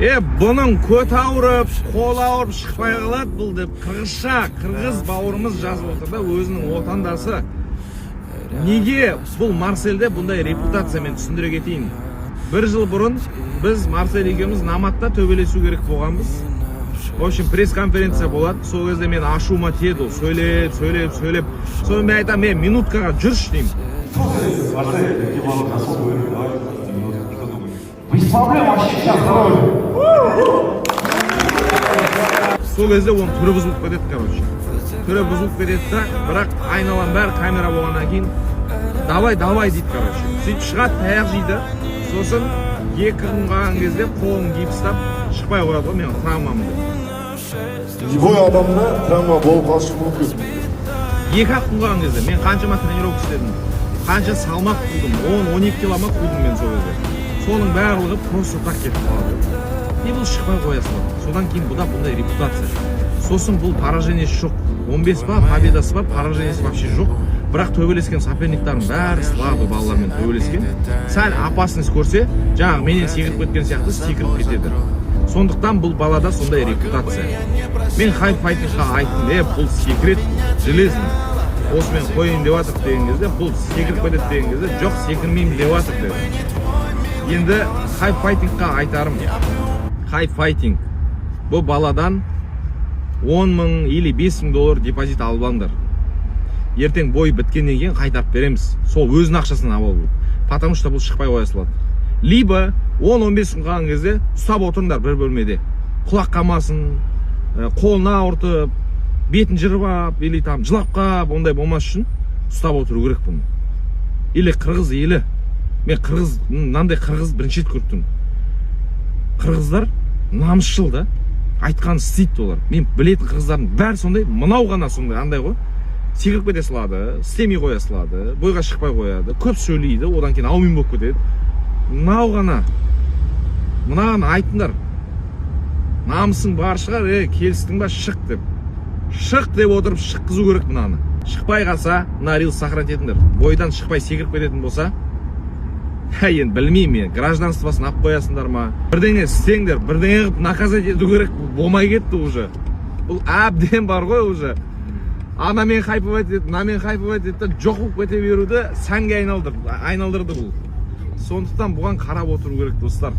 Бұның көт ауырып, қол ауырып шықпай қалады бұл деп қырғыз бауырымыз жазып отыр да, өзінің отандасы. Неге бұл Марсельде бұндай репутация, мен түсіндіре кетейін. Бір жыл бұрын біз Марсель екеуміз Наматта төбелесу керек болғанбыз. В общем, пресс-конференция болады. Сол кезде мен ашуыма тиеді, сөйлеп. Соны мен айтам, мен минуткаға жүрші деймін. Сол кезде оның түрі бұзылып кетеді, короче. Түрі бұзылып кетеді да, бірақ айналам бәрі камера болғаннан кейін давай дейді, короче. Сөйтіп шығады, таяқ жейді. Сосын 2 күн қалған кезде қолын гипстап шықпай қояды ғой, мен травмамды. Любой адамда травма болып қалышы мүмкін. 2 күн қалған кезде мен қаншама тренировка істедім, қанша салмақ қудым, 10-12 километр қудым мен сол кезде. Соның барлығы просто так кетіп қалады. Не бұл шықпай қоя салады. Содан кейін бұндай репутация. Сосын бұл поражениесі жоқ. 15 ба, победасы бар, поражениесі вообще жоқ. Бірақ төбелескен соперниктардың бәрі слабы балалармен төбелескен. Сәл опасность көрсе, жаңағы менен секіріп кеткен сияқты секіріп кетеді. Сондықтан бұл балада сондай репутация. Мен хайп файтингқа айттым, бұл секрет железный. Осы мен қойын деп атып деген кезде, бұл секіріп кетеді деген кезде, жоқ, секірмеймін деп атып деді. Енді хайп файтингқа айтарым. Хайп файтинг. Бұл баладан 10 мың или 5 мың доллар депозит алып алыңдар. Ертең бой біткеннен кейін қайтарып береміз. Сол өзінің ақшасынан алып. Потому что бұл шықпай қоя салады. Либо 10-15 күн қалған кезде ұстап отырыңдар бір бөлмеде. Құлақ қамасын, қолына ауыртып, бетін жырып, или там жылап қап, ондай болмас үшін ұстап отыру керек бұны. Или қырғыз елі. Мен мынандай қырғыз бірінші рет көрдім. Қырғыздар намысшыл да, айтқанын істейді олар. Мен білетін қырғыздардың бәрі сондай, мынау ғана сондай, андай ғой. Секіріп кете салады, істемей қоя салады, бойға шықпай қояды, көп сөйлейді, одан кейін аумен болып кетеді. Мынау ғана. Мынаған айтыңдар. Намысың бар шығар, келістің ба, шық деп. Шық деп отырып шыққызу керек мынаны. Шықпай қалса, мына рилс сохранить етіңдер. Бойдан шықпай секіріп кететін болса, енді білмеймін, гражданствосын алып қоясыңдар ма? Бірдеңе істеңдер, бірдеңе қылып наказать ету керек, болмай кетті уже. Бұл әбден бар ғой уже. Анамен хайпывать етті, мынамен хайпывать етті, жоқ болып кете беруді сәнге айналдырды бұл. Сондықтан бұған қарап отыру керек, достар.